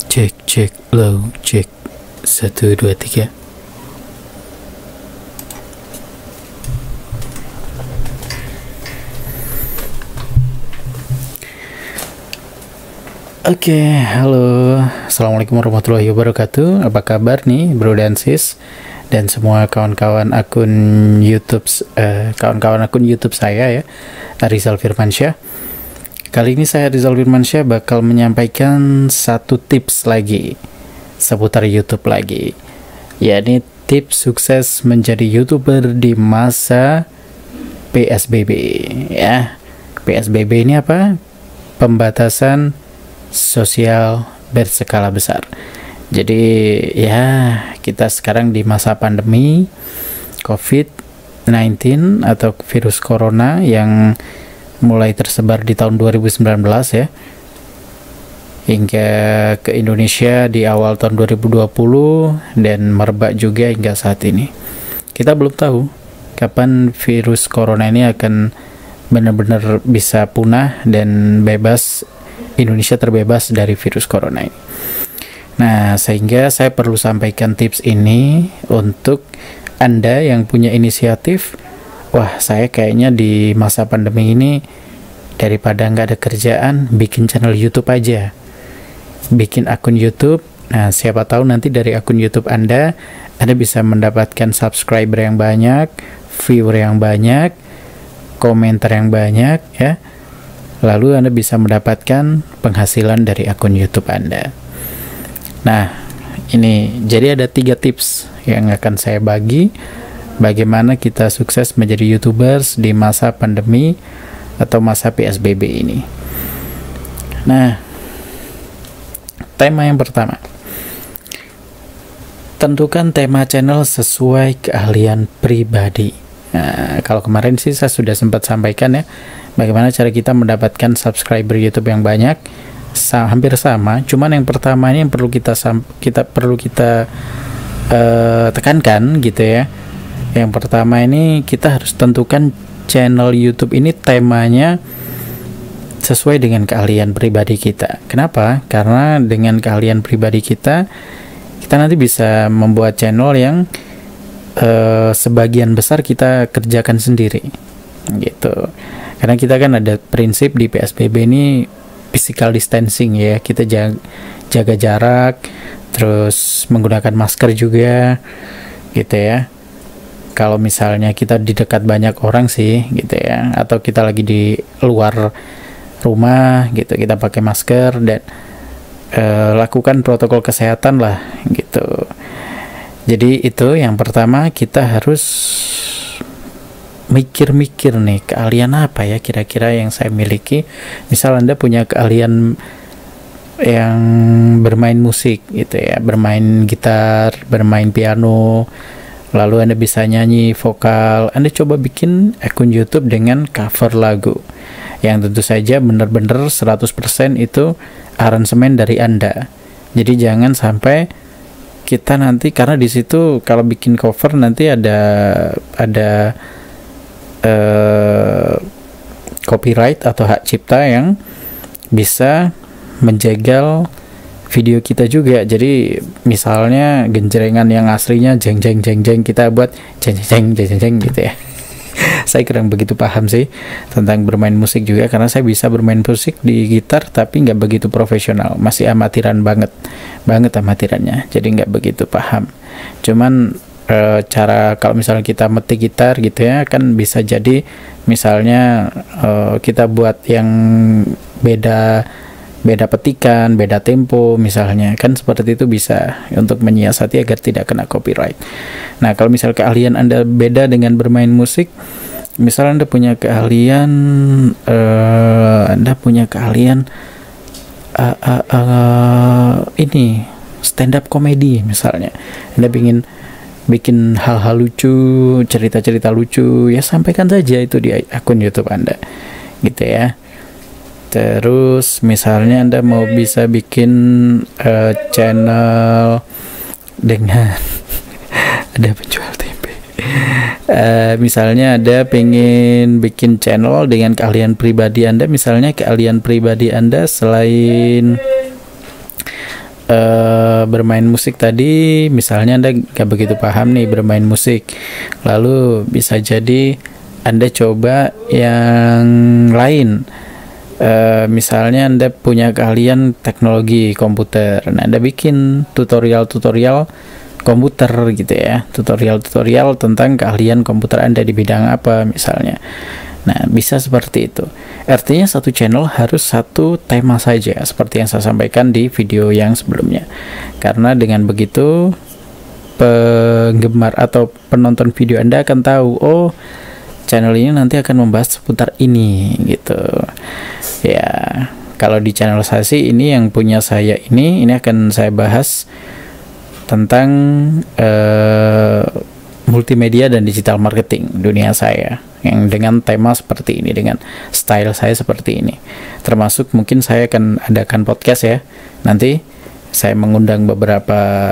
Cek low cek 1 2 3. Oke, halo, assalamualaikum warahmatullahi wabarakatuh. Apa kabar nih, bro dan sis, dan semua kawan-kawan akun YouTube, saya ya, Rizal Firmansyah. Kali ini saya Rizal Firmansyah bakal menyampaikan satu tips lagi seputar YouTube lagi, yakni tips sukses menjadi YouTuber di masa PSBB ya. PSBB ini apa? Pembatasan sosial berskala besar. Jadi ya, kita sekarang di masa pandemi COVID-19 atau virus corona yang mulai tersebar di tahun 2019 ya, hingga ke Indonesia di awal tahun 2020 dan merebak juga hingga saat ini. Kita belum tahu kapan virus corona ini akan benar-benar bisa punah dan bebas, Indonesia terbebas dari virus corona ini. Nah, sehingga saya perlu sampaikan tips ini untuk Anda yang punya inisiatif. Wah, saya kayaknya di masa pandemi ini daripada nggak ada kerjaan, bikin channel YouTube aja, bikin akun YouTube. Nah, siapa tahu nanti dari akun YouTube Anda bisa mendapatkan subscriber yang banyak, viewer yang banyak, komentar yang banyak ya. Lalu Anda bisa mendapatkan penghasilan dari akun YouTube Anda. Nah, ini jadi ada 3 tips yang akan saya bagi bagaimana kita sukses menjadi YouTubers di masa pandemi atau masa PSBB ini. Nah, tema yang pertama, tentukan tema channel sesuai keahlian pribadi. Nah, kalau kemarin sih saya sudah sempat sampaikan ya, bagaimana cara kita mendapatkan subscriber YouTube yang banyak. Hampir sama, cuman yang pertama ini yang perlu kita tekankan gitu ya. Yang pertama ini kita harus tentukan channel YouTube ini temanya sesuai dengan keahlian pribadi kita. Kenapa? Karena dengan keahlian pribadi kita nanti bisa membuat channel yang sebagian besar kita kerjakan sendiri gitu. Karena kita kan ada prinsip di PSBB ini physical distancing ya, kita jaga jarak, terus menggunakan masker juga gitu ya. Kalau misalnya kita di dekat banyak orang sih gitu ya, atau kita lagi di luar rumah gitu, kita pakai masker dan lakukan protokol kesehatan lah gitu. Jadi itu yang pertama, kita harus mikir-mikir nih, keahlian apa ya kira-kira yang saya miliki. Misal Anda punya keahlian yang bermain musik gitu ya, bermain gitar, bermain piano, lalu Anda bisa nyanyi vokal. Anda coba bikin akun YouTube dengan cover lagu yang tentu saja benar-benar 100% itu aransemen dari Anda. Jadi jangan sampai kita nanti, karena di situ kalau bikin cover nanti ada copyright atau hak cipta yang bisa menjegal video kita juga. Jadi misalnya genjrengan yang aslinya jeng jeng jeng jeng, kita buat jeng jeng jeng jeng gitu ya. Saya kurang begitu paham sih tentang bermain musik juga, karena saya bisa bermain musik di gitar tapi nggak begitu profesional, masih amatiran banget amatirannya, jadi nggak begitu paham. Cuman cara kalau misalnya kita metik gitar gitu ya, kan bisa jadi misalnya kita buat yang beda petikan, beda tempo misalnya, kan seperti itu bisa untuk menyiasati agar tidak kena copyright. Nah, kalau misalnya keahlian Anda beda dengan bermain musik, misalnya Anda punya keahlian ini stand up comedy misalnya, Anda bikin hal-hal lucu, cerita-cerita lucu, ya sampaikan saja itu di akun YouTube Anda gitu ya. Terus misalnya Anda mau bisa bikin channel dengan ada penjual tempe, misalnya Anda pengen bikin channel dengan keahlian pribadi Anda, misalnya keahlian pribadi Anda selain bermain musik tadi, misalnya Anda nggak begitu paham nih bermain musik, lalu bisa jadi Anda coba yang lain. Misalnya Anda punya keahlian teknologi komputer, nah Anda bikin tutorial-tutorial komputer gitu ya, tutorial-tutorial tentang keahlian komputer Anda di bidang apa misalnya. Nah, bisa seperti itu. Artinya satu channel harus satu tema saja, seperti yang saya sampaikan di video yang sebelumnya. Karena dengan begitu penggemar atau penonton video Anda akan tahu, oh channel ini nanti akan membahas seputar ini gitu. Ya, kalau di channel saya sih ini yang punya saya ini akan saya bahas tentang multimedia dan digital marketing dunia saya, yang dengan tema seperti ini, dengan style saya seperti ini. Termasuk mungkin saya akan adakan podcast ya, nanti saya mengundang beberapa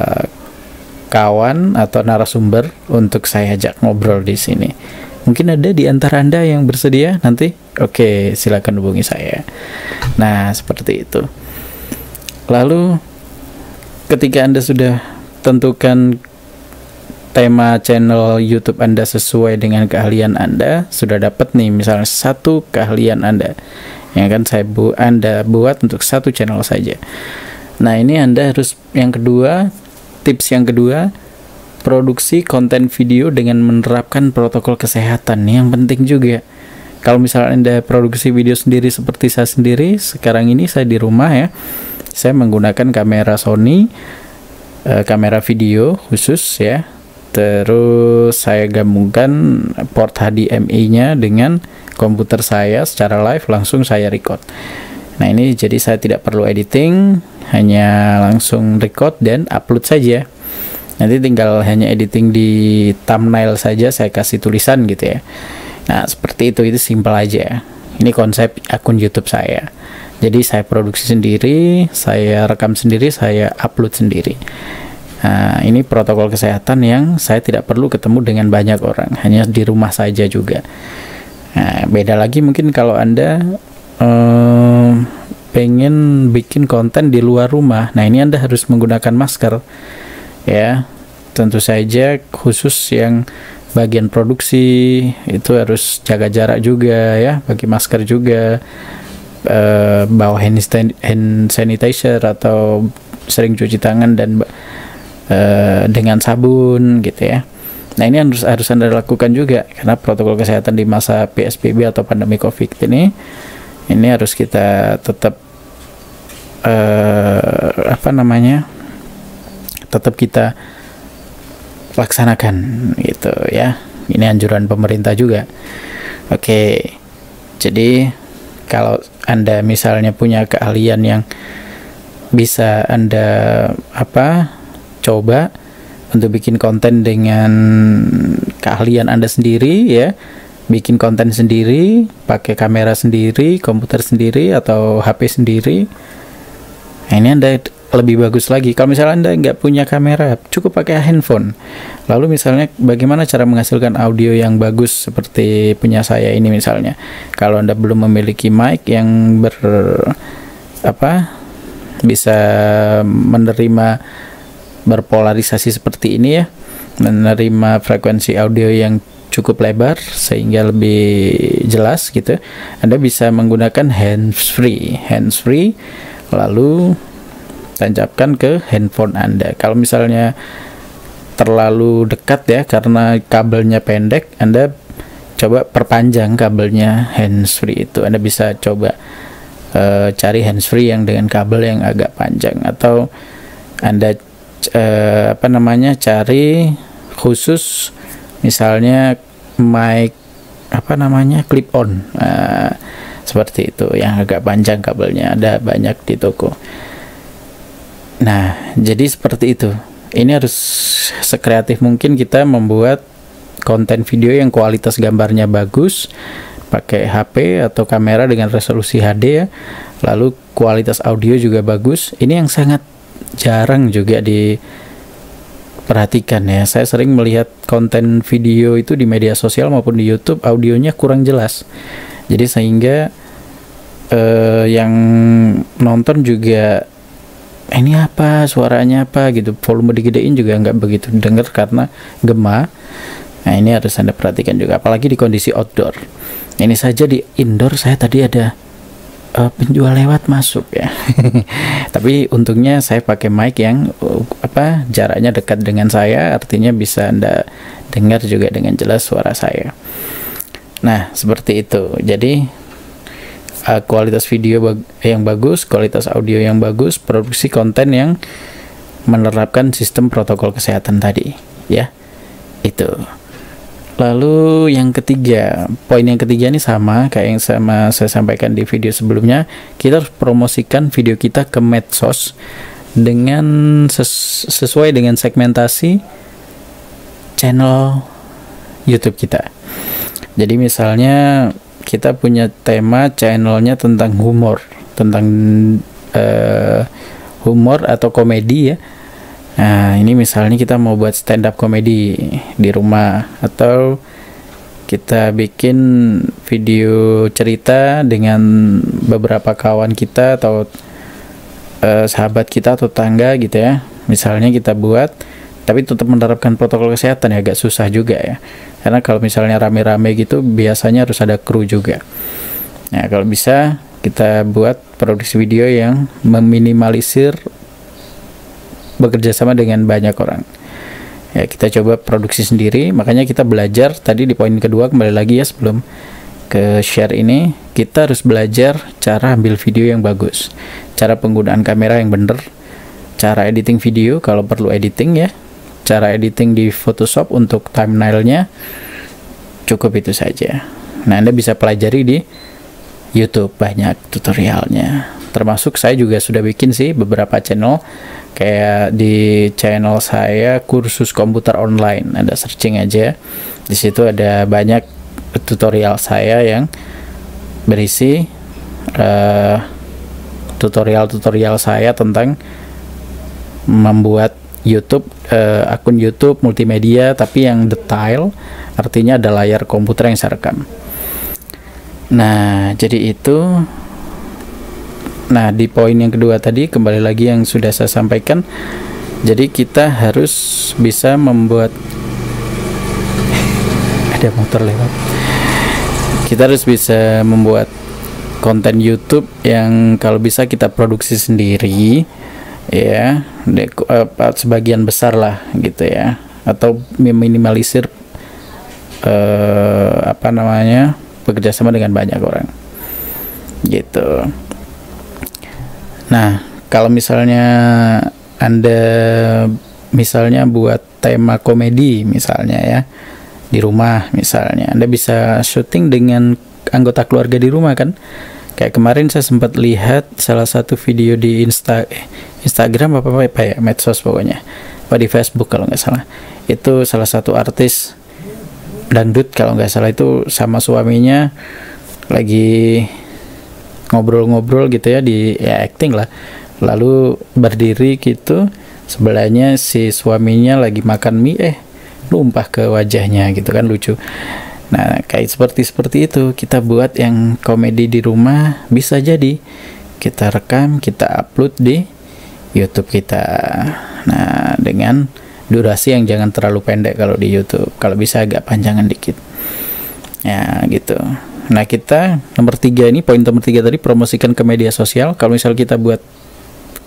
kawan atau narasumber untuk saya ajak ngobrol di sini. Mungkin ada di antara Anda yang bersedia nanti? Oke, silakan hubungi saya. Nah, seperti itu. Lalu ketika Anda sudah tentukan tema channel YouTube Anda sesuai dengan keahlian Anda, sudah dapat nih misalnya satu keahlian Anda yang akan Anda buat untuk satu channel saja. Nah, ini Anda harus, yang kedua, tips yang kedua, produksi konten video dengan menerapkan protokol kesehatan. Yang penting juga, kalau misalnya Anda produksi video sendiri seperti saya sendiri, sekarang ini saya di rumah ya, saya menggunakan kamera Sony, kamera video khusus ya. Terus saya gabungkan port HDMI-nya dengan komputer saya secara live, langsung saya record. Nah, ini jadi saya tidak perlu editing, hanya langsung record dan upload saja. Nanti tinggal hanya editing di thumbnail saja, saya kasih tulisan gitu ya. Nah, seperti itu simple aja. Ini konsep akun YouTube saya. Jadi saya produksi sendiri, saya rekam sendiri, saya upload sendiri. Nah, ini protokol kesehatan yang saya tidak perlu ketemu dengan banyak orang, hanya di rumah saja juga. Nah, beda lagi mungkin kalau Anda pengen bikin konten di luar rumah. Nah, ini Anda harus menggunakan masker ya. Tentu saja khusus yang bagian produksi itu harus jaga jarak juga ya, pakai masker juga, bawa hand sanitizer atau sering cuci tangan dan dengan sabun gitu ya. Nah, ini harus Anda lakukan juga karena protokol kesehatan di masa PSBB atau pandemi COVID ini harus kita tetap tetap kita laksanakan gitu ya. Ini anjuran pemerintah juga. Oke. Jadi kalau Anda misalnya punya keahlian yang bisa Anda coba untuk bikin konten dengan keahlian Anda sendiri ya, bikin konten sendiri, pakai kamera sendiri, komputer sendiri atau HP sendiri. Nah, ini Anda lebih bagus lagi. Kalau misalnya Anda nggak punya kamera, cukup pakai handphone. Lalu misalnya bagaimana cara menghasilkan audio yang bagus seperti punya saya ini misalnya. Kalau Anda belum memiliki mic yang bisa menerima berpolarisasi seperti ini ya, menerima frekuensi audio yang cukup lebar sehingga lebih jelas gitu, Anda bisa menggunakan handsfree lalu tancapkan ke handphone Anda. Kalau misalnya terlalu dekat ya karena kabelnya pendek, Anda coba perpanjang kabelnya handsfree itu. Anda bisa coba cari handsfree yang dengan kabel yang agak panjang, atau Anda cari khusus misalnya mic clip on, seperti itu yang agak panjang kabelnya, ada banyak di toko. Nah, jadi seperti itu. Ini harus sekreatif mungkin kita membuat konten video yang kualitas gambarnya bagus, pakai HP atau kamera dengan resolusi HD ya, lalu kualitas audio juga bagus. Ini yang sangat jarang juga diperhatikan ya. Saya sering melihat konten video itu di media sosial maupun di YouTube, audionya kurang jelas. Jadi sehingga yang nonton juga ini apa, suaranya apa gitu, volume digedein juga nggak begitu dengar karena gema. Nah ini harus Anda perhatikan juga, apalagi di kondisi outdoor. Ini saja di indoor saya tadi ada penjual lewat masuk ya. Tapi untungnya saya pakai mic yang jaraknya dekat dengan saya, artinya bisa Anda dengar juga dengan jelas suara saya. Nah seperti itu. Jadi kualitas video yang bagus, kualitas audio yang bagus, produksi konten yang menerapkan sistem protokol kesehatan tadi ya, itu. Lalu yang ketiga, poin yang ketiga ini sama kayak yang saya sampaikan di video sebelumnya. Kita harus promosikan video kita ke medsos dengan sesuai dengan segmentasi channel YouTube kita. Jadi misalnya kita punya tema channelnya tentang humor, humor atau komedi ya. Nah ini misalnya kita mau buat stand up komedi di rumah, atau kita bikin video cerita dengan beberapa kawan kita atau sahabat kita atau tetangga gitu ya. Misalnya kita buat, tapi tetap menerapkan protokol kesehatan ya, agak susah juga ya, karena kalau misalnya rame-rame gitu biasanya harus ada kru juga. Nah kalau bisa kita buat produksi video yang meminimalisir bekerja sama dengan banyak orang ya, kita coba produksi sendiri. Makanya kita belajar tadi di poin kedua, kembali lagi ya sebelum ke share ini, kita harus belajar cara ambil video yang bagus, cara penggunaan kamera yang benar, cara editing video kalau perlu editing ya, cara editing di Photoshop untuk thumbnailnya, cukup itu saja. Nah Anda bisa pelajari di YouTube, banyak tutorialnya, termasuk saya juga sudah bikin sih beberapa channel. Kayak di channel saya kursus komputer online, Anda searching aja, di situ ada banyak tutorial saya yang berisi tutorial saya tentang membuat YouTube, akun YouTube multimedia tapi yang detail, artinya ada layar komputer yang saya rekam. Nah jadi itu. Nah di poin yang kedua tadi, kembali lagi yang sudah saya sampaikan, jadi kita harus bisa membuat ada motor lewat, kita harus bisa membuat konten YouTube yang kalau bisa kita produksi sendiri ya, sebagian besar lah gitu ya, atau meminimalisir bekerjasama dengan banyak orang gitu. Nah kalau misalnya Anda misalnya buat tema komedi misalnya ya di rumah, misalnya Anda bisa syuting dengan anggota keluarga di rumah kan. Kayak kemarin saya sempat lihat salah satu video di Instagram apa ya, medsos pokoknya, di Facebook kalau nggak salah, itu salah satu artis dangdut kalau nggak salah, itu sama suaminya lagi ngobrol-ngobrol gitu ya, acting lah, lalu berdiri gitu, sebelahnya si suaminya lagi makan mie, numpah ke wajahnya gitu kan, lucu. Nah kayak seperti itu kita buat yang komedi di rumah, bisa jadi kita rekam, kita upload di YouTube kita. Nah dengan durasi yang jangan terlalu pendek kalau di YouTube, kalau bisa agak panjangan dikit ya gitu. Nah kita nomor 3 ini, poin nomor 3 tadi, promosikan ke media sosial. Kalau misal kita buat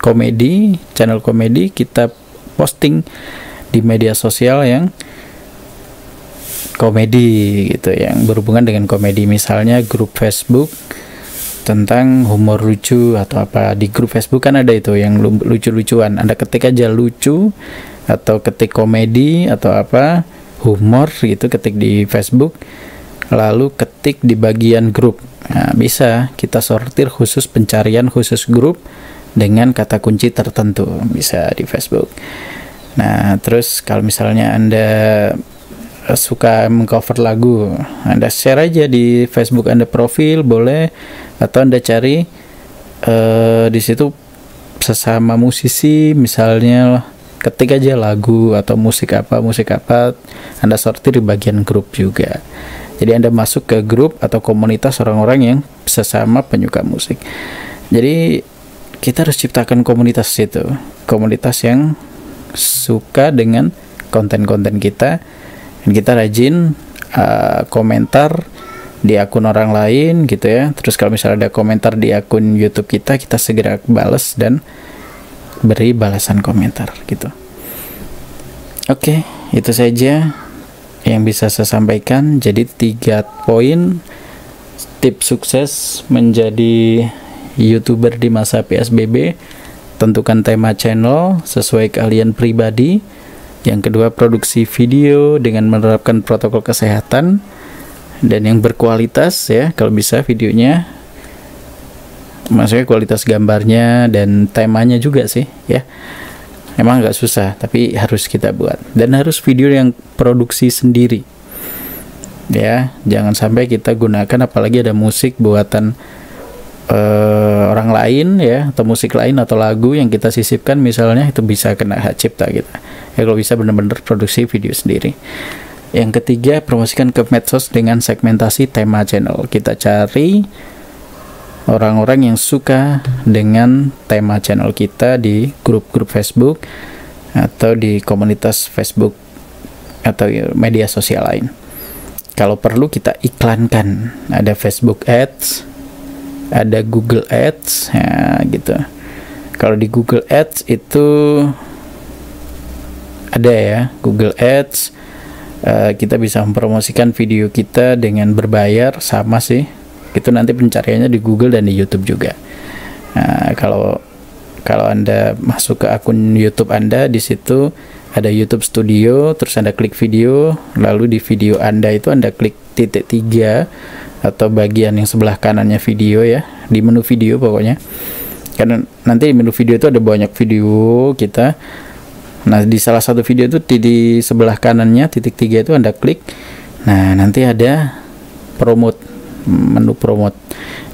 komedi, channel komedi, kita posting di media sosial yang komedi gitu, yang berhubungan dengan komedi, misalnya grup Facebook tentang humor lucu atau apa. Di grup Facebook kan ada itu yang lucu-lucuan, Anda ketik aja lucu atau ketik komedi atau apa humor gitu, ketik di Facebook, lalu ketik di bagian grup. Nah, bisa kita sortir khusus pencarian khusus grup dengan kata kunci tertentu, bisa di Facebook. Nah terus kalau misalnya Anda suka mengcover lagu, Anda share aja di Facebook Anda, profil boleh, atau Anda cari di situ sesama musisi, misalnya ketik aja lagu atau musik apa, Anda sortir di bagian grup juga. Jadi Anda masuk ke grup atau komunitas orang-orang yang sesama penyuka musik. Jadi kita harus ciptakan komunitas itu, komunitas yang suka dengan konten-konten kita, dan kita rajin komentar di akun orang lain gitu ya. Terus kalau misalnya ada komentar di akun YouTube kita segera balas dan beri balasan komentar gitu. Oke, itu saja yang bisa saya sampaikan. Jadi 3 poin tips sukses menjadi YouTuber di masa PSBB. Tentukan tema channel sesuai keahlian pribadi. Yang kedua, produksi video dengan menerapkan protokol kesehatan dan yang berkualitas ya, kalau bisa videonya, maksudnya kualitas gambarnya dan temanya juga sih ya. Emang agak susah, tapi harus kita buat, dan harus video yang produksi sendiri ya. Jangan sampai kita gunakan apalagi ada musik buatan orang lain ya, atau musik lain atau lagu yang kita sisipkan misalnya, itu bisa kena hak cipta kita ya. Kalau bisa benar-benar produksi video sendiri. Yang ketiga, promosikan ke medsos dengan segmentasi tema channel. Kita cari orang-orang yang suka dengan tema channel kita di grup-grup Facebook atau di komunitas Facebook atau media sosial lain. Kalau perlu kita iklankan, ada Facebook Ads, ada Google Ads ya gitu. Kalau di Google Ads itu ada ya, Google Ads. Kita bisa mempromosikan video kita dengan berbayar, sama sih itu nanti pencariannya di Google dan di YouTube juga. Kalau Anda masuk ke akun YouTube Anda, di situ ada YouTube Studio, terus Anda klik video, lalu di video Anda itu Anda klik titik 3 atau bagian yang sebelah kanannya video ya, di menu video pokoknya. Karena nanti di menu video itu ada banyak video kita. Nah, di salah satu video itu di sebelah kanannya titik 3 itu Anda klik. Nah, nanti ada promote, menu promote.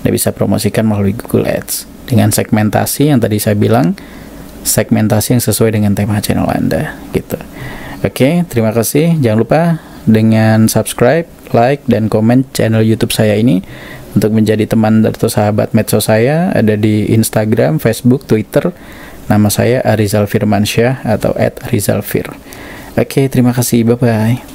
Anda bisa promosikan melalui Google Ads dengan segmentasi yang tadi saya bilang, segmentasi yang sesuai dengan tema channel Anda gitu. Oke, terima kasih. Jangan lupa dengan subscribe, like, dan komen channel YouTube saya ini untuk menjadi teman atau sahabat medsos saya. Ada di Instagram, Facebook, Twitter. Nama saya Arizal Firmansyah atau @arizalfir. Oke, terima kasih. Bye-bye.